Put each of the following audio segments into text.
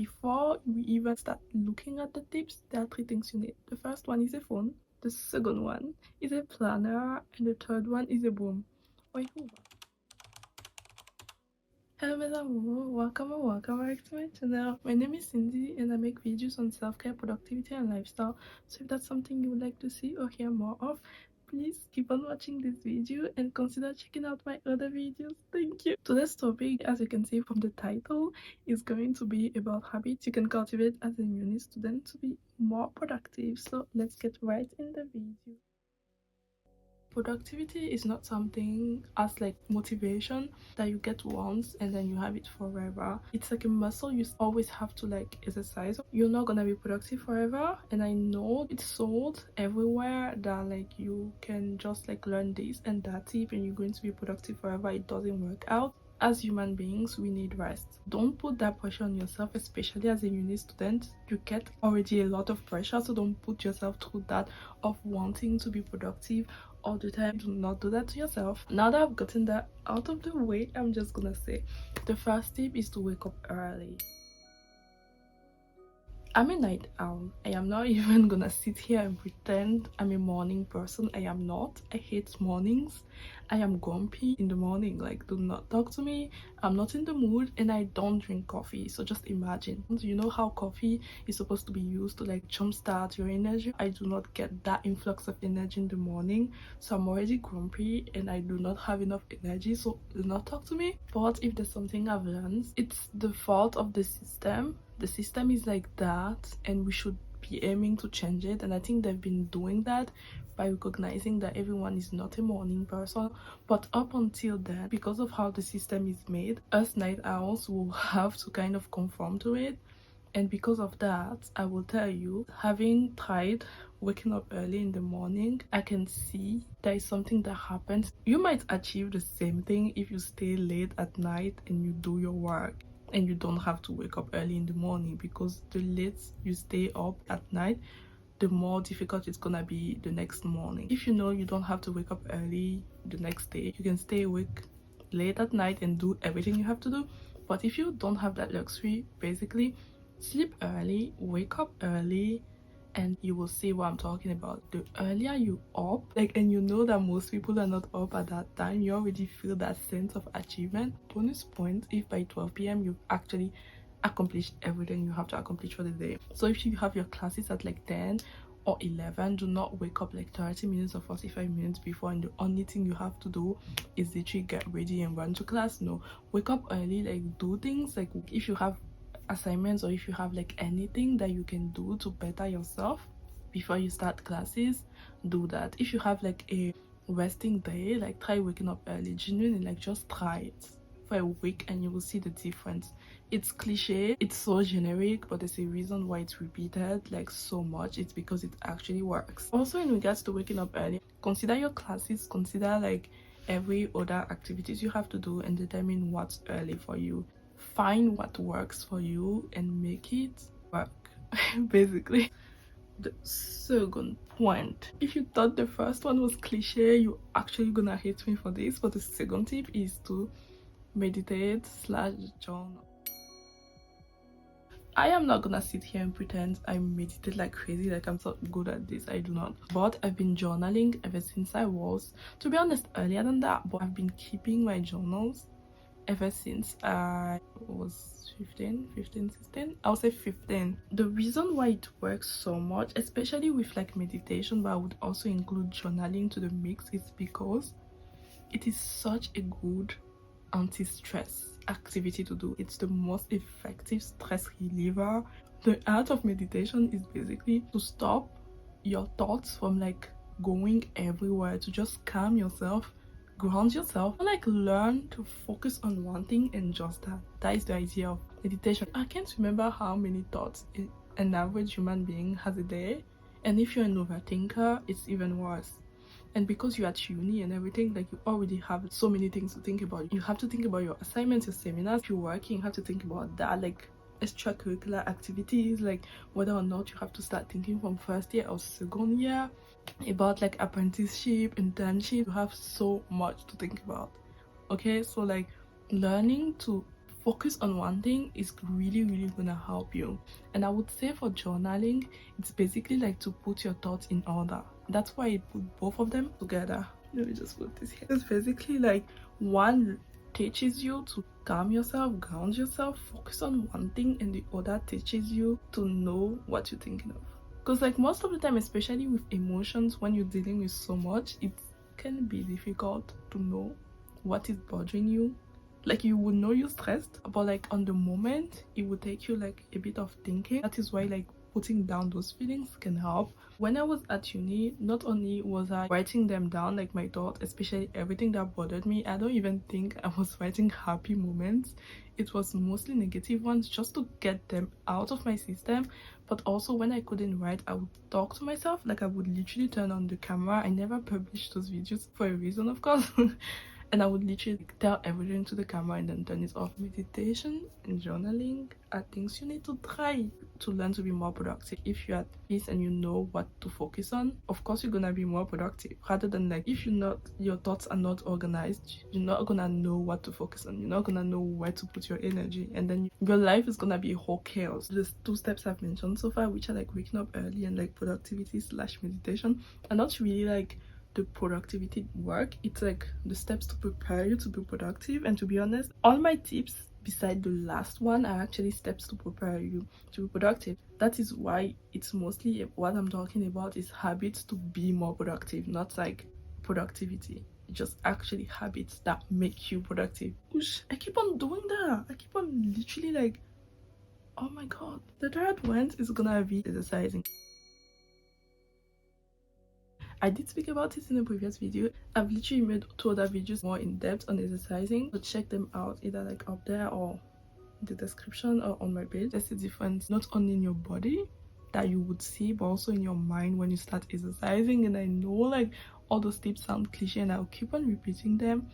before we even start looking at the tips, there are three things you need. The first one is a phone, the second one is a planner, and the third one is a broom. Wait, hello mes amours, welcome or welcome back to my channel. My name is Cindy and I make videos on self-care, productivity and lifestyle. So if that's something you would like to see or hear more of, please keep on watching this video and consider checking out my other videos. Thank you. Today's topic, as you can see from the title, is going to be about habits you can cultivate as a uni student to be more productive. So let's get right in the video. Productivity is not something as like motivation that you get once and then you have it forever. It's like a muscle you always have to like exercise. You're not gonna be productive forever, and I know it's sold everywhere that like you can just like learn this and that tip and you're going to be productive forever. It doesn't work out. As human beings, we need rest. Don't put that pressure on yourself, especially as a uni student. You get already a lot of pressure, so don't put yourself through that of wanting to be productive all the time. Do not do that to yourself. Now that I've gotten that out of the way, I'm just gonna say the first tip is to wake up early. I'm a night owl. I am not even gonna sit here and pretend I'm a morning person. I am not. I hate mornings. I am grumpy in the morning. Like, do not talk to me. I'm not in the mood and I don't drink coffee. So just imagine. You know how coffee is supposed to be used to like jumpstart your energy? I do not get that influx of energy in the morning. So I'm already grumpy and I do not have enough energy. So do not talk to me. But if there's something I've learned, it's the fault of the system. The system is like that and we should be aiming to change it, and I think they've been doing that by recognizing that everyone is not a morning person. But up until then, because of how the system is made, us night owls will have to kind of conform to it. And because of that, I will tell you, having tried waking up early in the morning, I can see there is something that happens. You might achieve the same thing if you stay late at night and you do your work and you don't have to wake up early in the morning, because the late you stay up at night, the more difficult it's gonna be the next morning. If you know you don't have to wake up early the next day, you can stay awake late at night and do everything you have to do. But if you don't have that luxury, basically sleep early, wake up early, and you will see what I'm talking about. The earlier you up, like, and you know that most people are not up at that time, you already feel that sense of achievement. Bonus point if by 12 p.m. you've actually accomplished everything you have to accomplish for the day. So if you have your classes at like 10 or 11, do not wake up like 30 minutes or 45 minutes before and the only thing you have to do is literally get ready and run to class. No, wake up early, like do things. Like if you have assignments or if you have like anything that you can do to better yourself before you start classes, do that. If you have like a resting day, like try waking up early. Genuinely, like just try it for a week and you will see the difference. It's cliche, it's so generic, but there's a reason why it's repeated like so much. It's because it actually works. Also, in regards to waking up early, consider your classes, consider like every other activities you have to do and determine what's early for you. Find what works for you and make it work. Basically, the second point, if you thought the first one was cliche, you actually gonna hate me for this, but the second tip is to meditate / journal. I am not gonna sit here and pretend I meditate like crazy, like I'm so good at this. I do not. But I've been journaling ever since I was, to be honest, earlier than that, but I've been keeping my journals ever since I was 15, 16. I'll say 15. The reason why it works so much, especially with like meditation, but I would also include journaling to the mix, is because it is such a good anti-stress activity to do. It's the most effective stress reliever. The art of meditation is basically to stop your thoughts from like going everywhere, to just calm yourself, ground yourself, and like learn to focus on one thing and just that. That is the idea of meditation. I can't remember how many thoughts an average human being has a day, and if you're an overthinker, it's even worse. And because you're at uni and everything, like you already have so many things to think about. You have to think about your assignments, your seminars. If you're working, you have to think about that, like extracurricular activities, like whether or not you have to start thinking from first year or second year about like apprenticeship, internship. You have so much to think about. Okay, so like learning to focus on one thing is really gonna help you. And I would say for journaling, it's basically like to put your thoughts in order. That's why I put both of them together. Let me just put this here. It's basically like one teaches you to calm yourself, ground yourself, focus on one thing, and the other teaches you to know what you're thinking of. Because like most of the time, especially with emotions, when you're dealing with so much, it can be difficult to know what is bothering you. Like you would know you're stressed, but like on the moment it would take you like a bit of thinking. That is why like putting down those feelings can help. When I was at uni, not only was I writing them down, like my thoughts, especially everything that bothered me, I don't even think I was writing happy moments. It was mostly negative ones, just to get them out of my system. But also when I couldn't write, I would talk to myself. Like I would literally turn on the camera. I never published those videos for a reason, of course. And I would literally tell everything to the camera and then turn it off. Meditation and journaling are things you need to try to learn to be more productive. If you're at peace and you know what to focus on, of course you're gonna be more productive. Rather than like if your thoughts are not organized, you're not gonna know what to focus on. You're not gonna know where to put your energy, and then your life is gonna be a whole chaos. There's 2 steps I've mentioned so far, which are like waking up early and like productivity / meditation, and not really like the productivity work. It's like the steps to prepare you to be productive. And to be honest, all my tips beside the last one are actually steps to prepare you to be productive. That is why it's mostly what I'm talking about is habits to be more productive, not like productivity. Just actually habits that make you productive. Oosh, I keep on doing that. I keep on literally like, oh my god. The third one is gonna be exercising. I did speak about it in a previous video. I've literally made 2 other videos more in depth on exercising, so check them out either like up there or in the description or on my page. There's a difference not only in your body that you would see, but also in your mind when you start exercising. And I know like all those tips sound cliche and I'll keep on repeating them,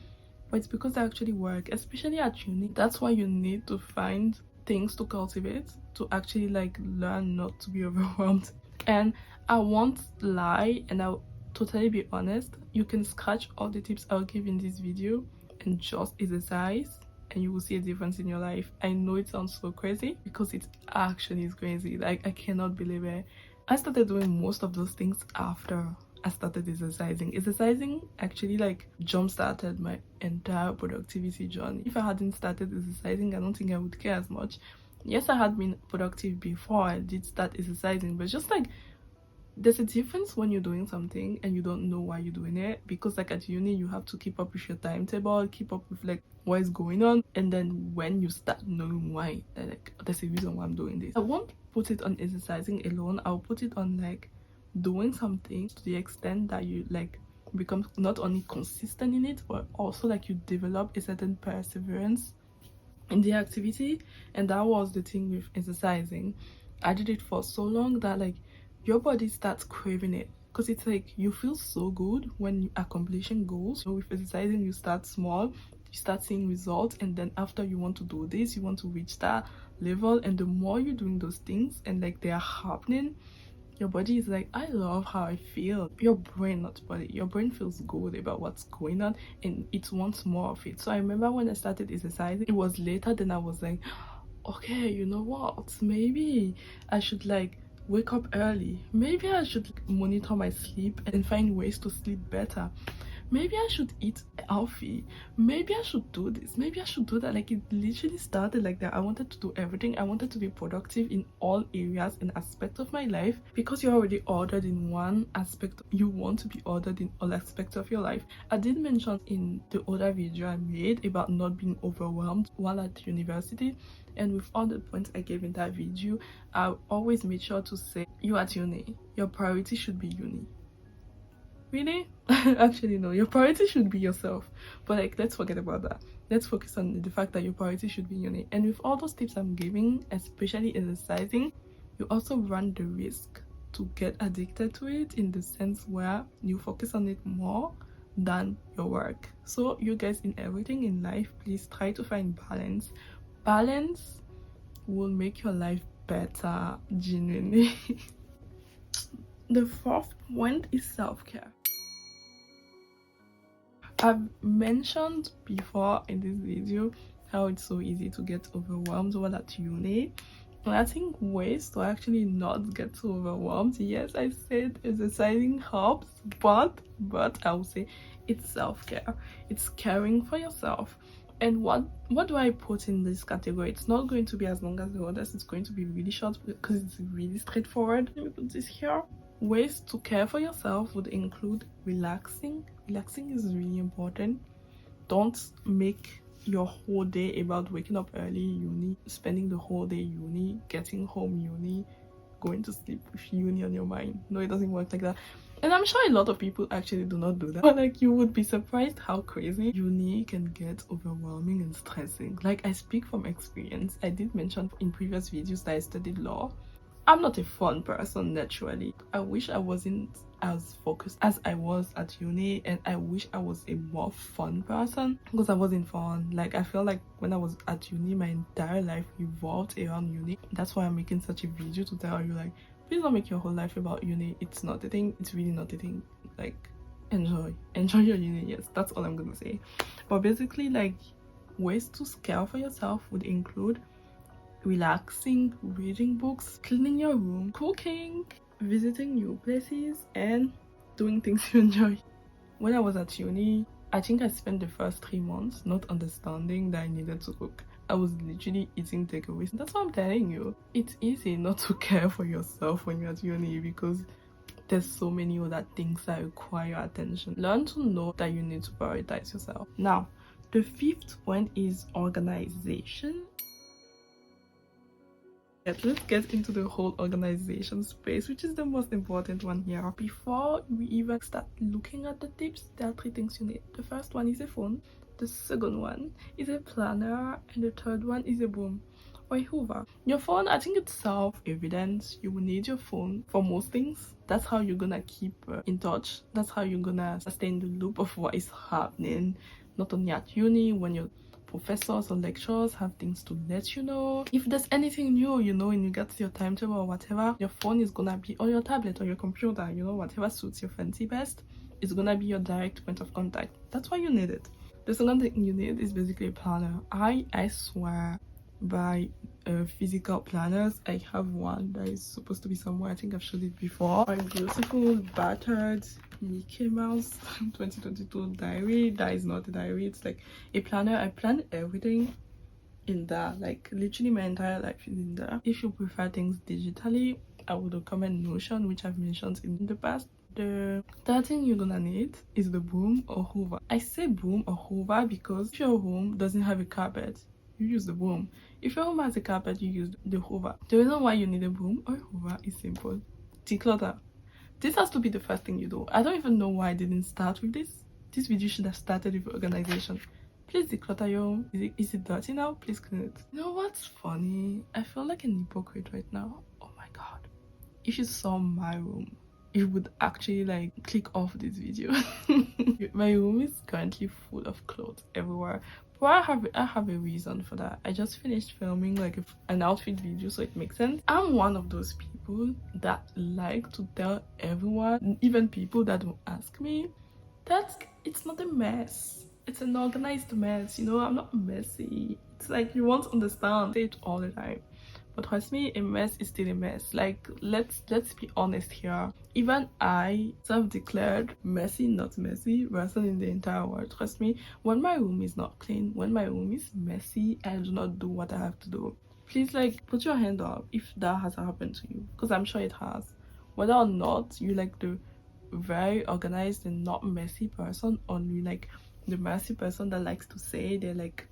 but it's because they actually work, especially at uni. That's why you need to find things to cultivate to actually like learn not to be overwhelmed. And I won't lie and I'll totally be honest, you can scratch all the tips I'll give in this video and just exercise and you will see a difference in your life. I know it sounds so crazy because it actually is crazy. Like I cannot believe it. I started doing most of those things after I started exercising. Exercising actually like jump started my entire productivity journey. If I hadn't started exercising, I don't think I would care as much. Yes, I had been productive before I did start exercising, but just like there's a difference when you're doing something and you don't know why you're doing it, because like at uni you have to keep up with your timetable, keep up with like what is going on, and then when you start knowing why, like there's a reason why I'm doing this. I won't put it on exercising alone. I'll put it on like doing something to the extent that you like become not only consistent in it, but also like you develop a certain perseverance in the activity. And that was the thing with exercising. I did it for so long that like your body starts craving it, because it's like you feel so good when you're accomplishing goals. So with exercising you start small, you start seeing results, and then after you want to do this, you want to reach that level. And the more you're doing those things and like they are happening, your body is like, I love how I feel. Your brain, not body, your brain feels good about what's going on and it wants more of it. So I remember when I started exercising, it was later, then I was like, okay, you know what, maybe I should like wake up early. Maybe I should monitor my sleep and find ways to sleep better. Maybe I should eat healthy. Maybe I should do this. Maybe I should do that. Like it literally started like that. I wanted to do everything. I wanted to be productive in all areas and aspects of my life. Because you're already ordered in one aspect, you want to be ordered in all aspects of your life. I did mention in the other video I made about not being overwhelmed while at university, and with all the points I gave in that video, I always made sure to say, you at uni, your priority should be uni. Really? Actually no, your priority should be yourself. But like, let's forget about that. Let's focus on the fact that your priority should be uni. And with all those tips I'm giving, especially exercising, you also run the risk to get addicted to it, in the sense where you focus on it more than your work. So you guys, in everything in life, please try to find balance. Balance will make your life better, genuinely. The 4th point is self-care. I've mentioned before in this video how it's so easy to get overwhelmed while at uni. And I think ways to actually not get so overwhelmed, yes, I said exercising helps, but I would say it's self-care. It's caring for yourself. And what do I put in this category? It's not going to be as long as the others. It's going to be really short because it's really straightforward. Let me put this here. Ways to care for yourself would include relaxing. Relaxing is really important. Don't make your whole day about waking up early uni, spending the whole day uni, getting home uni, going to sleep with uni on your mind. No, it doesn't work like that. And I'm sure a lot of people actually do not do that. But like, you would be surprised how crazy uni can get overwhelming and stressing. Like, I speak from experience. I did mention in previous videos that I studied law. I'm not a fun person naturally. I wish I wasn't as focused as I was at uni, and I wish I was a more fun person because I wasn't fun. Like, I feel like when I was at uni, my entire life revolved around uni. That's why I'm making such a video to tell you, like, please don't make your whole life about uni. It's not a thing. It's really not a thing. Like, enjoy your uni. Yes, that's all I'm gonna say. But basically, like, ways to care for yourself would include relaxing, reading books, cleaning your room, cooking, visiting new places, and doing things you enjoy. When I was at uni, I think I spent the first 3 months not understanding that I needed to cook. I was literally eating takeaways. That's what I'm telling you. It's easy not to care for yourself when you're at uni because there's so many other things that require attention. Learn to know that you need to prioritize yourself. Now, the fifth one is organization. Let's get into the whole organization space, which is the most important one here. Before we even start looking at the tips, there are 3 things you need. The first one is a phone, the second one is a planner, and the third one is a broom or a hoover. Your phone, I think it's self-evident. You will need your phone for most things. That's how you're gonna keep in touch. That's how you're gonna sustain the loop of what is happening, not only at uni, when you're professors or lecturers have things to let you know. If there's anything new, you know, and you get to your timetable or whatever, your phone is gonna be, or your tablet or your computer, you know, whatever suits your fancy best, is gonna be your direct point of contact. That's why you need it. The second thing you need is basically a planner. I swear by physical planners. I have one that is supposed to be somewhere. I think I've showed it before. My beautiful battered Mickey Mouse 2022 diary. That is not a diary, it's like a planner. I plan everything in that, like literally my entire life is in there. If you prefer things digitally, I would recommend Notion, which I've mentioned in the past. The third thing you're gonna need is the broom or hoover. I say broom or hoover because if your home doesn't have a carpet, you use the broom. If your home has a carpet, you use the hoover. The reason why you need a broom or a hoover is simple. Declutter. This has to be the first thing you do. I don't even know why I didn't start with this. This video should have started with organization. Please declutter your home. Is it dirty now? Please clean it. You know what's funny? I feel like an hypocrite right now. Oh my god. If you saw my room, you would actually like click off this video. My room is currently full of clothes everywhere. But I have a reason for that. I just finished filming like an outfit video, so it makes sense. I'm one of those people that like to tell everyone, even people that don't ask me, that it's not a mess. It's an organized mess, you know. I'm not messy. It's like you won't understand. I say it all the time. But trust me, a mess is still a mess. Like, let's be honest here. Even I, self-declared messy, not messy person in the entire world. Trust me, when my room is not clean, when my room is messy, I do not do what I have to do. Please, like, put your hand up if that has happened to you, because I'm sure it has. Whether or not you like the very organized and not messy person, or you like the messy person that likes to say they're like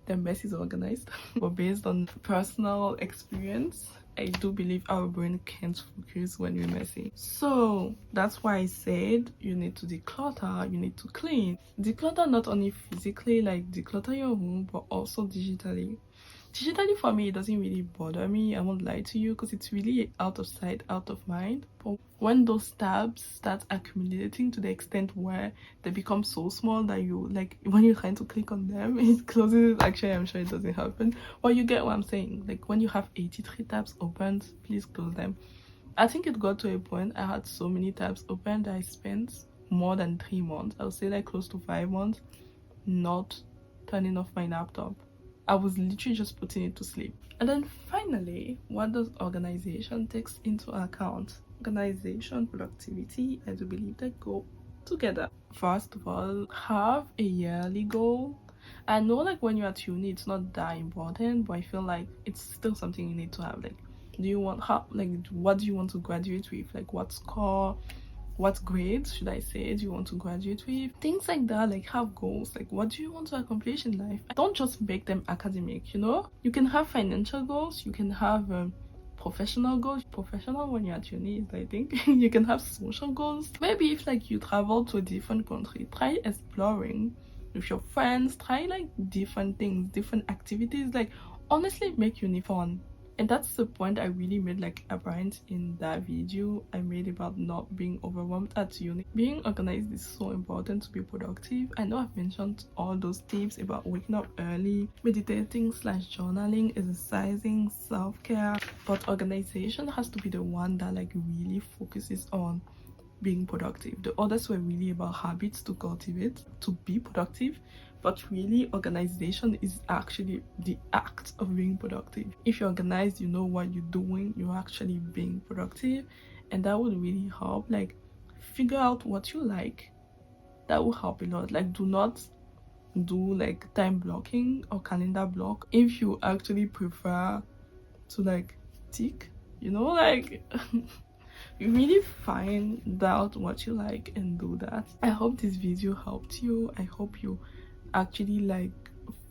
their mess is organized. But based on personal experience, I do believe our brain can't focus when we're messy. So that's why I said you need to declutter, you need to clean. Declutter not only physically, like declutter your room, but also digitally. Digitally for me, it doesn't really bother me, I won't lie to you, because it's really out of sight, out of mind. But when those tabs start accumulating to the extent where they become so small that you, like, when you're trying to click on them, it closes. Actually, I'm sure it doesn't happen. Well, you get what I'm saying. Like, when you have 83 tabs opened, please close them. I think it got to a point I had so many tabs open that I spent more than 3 months, I would say like close to 5 months, not turning off my laptop. I was literally just putting it to sleep. And then finally, what does organization takes into account? Organization, productivity, I do believe they go together. First of all, have a yearly goal. I know like when you're at uni it's not that important, but I feel like it's still something you need to have. Like, do you want how, like, what do you want to graduate with? Like, what score, what grades should I say do you want to graduate with? Things like that. Like, have goals. Like, what do you want to accomplish in life? Don't just make them academic, you know? You can have financial goals, you can have professional goals. Professional when you're at uni, I think. You can have social goals. Maybe if like you travel to a different country, try exploring with your friends, try like different things, different activities. Like, honestly, make uni fun. And that's the point I really made like apparent in that video I made about not being overwhelmed at uni. Being organized is so important to be productive. I know I've mentioned all those tips about waking up early, meditating slash journaling, exercising, self-care, but organization has to be the one that like really focuses on being productive. The others were really about habits to cultivate to be productive, but really organization is actually the act of being productive. If you're organized, you know what you're doing, you're actually being productive, and that would really help. Like, figure out what you like. That will help a lot. Like, do not do like time blocking or calendar block if you actually prefer to like tick, you know, like you really find out what you like and do that. I hope this video helped you. I hope you actually like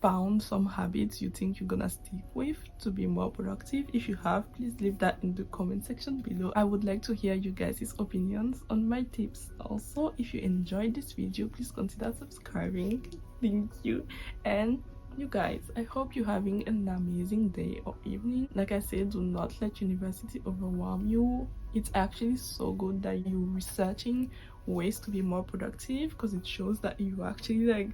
found some habits you think you're gonna stick with to be more productive. If you have, please leave that in the comment section below. I would like to hear you guys' opinions on my tips. Also, if you enjoyed this video, please consider subscribing. Thank you. And you guys, I hope you're having an amazing day or evening. Like I said, do not let university overwhelm you. It's actually so good that you're researching ways to be more productive, because it shows that you actually like,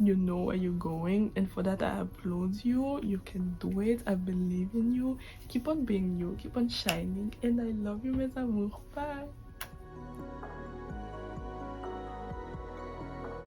you know where you're going, and for that I applaud you. You can do it. I believe in you. Keep on being you, keep on shining, and I love you, mes amours. Bye.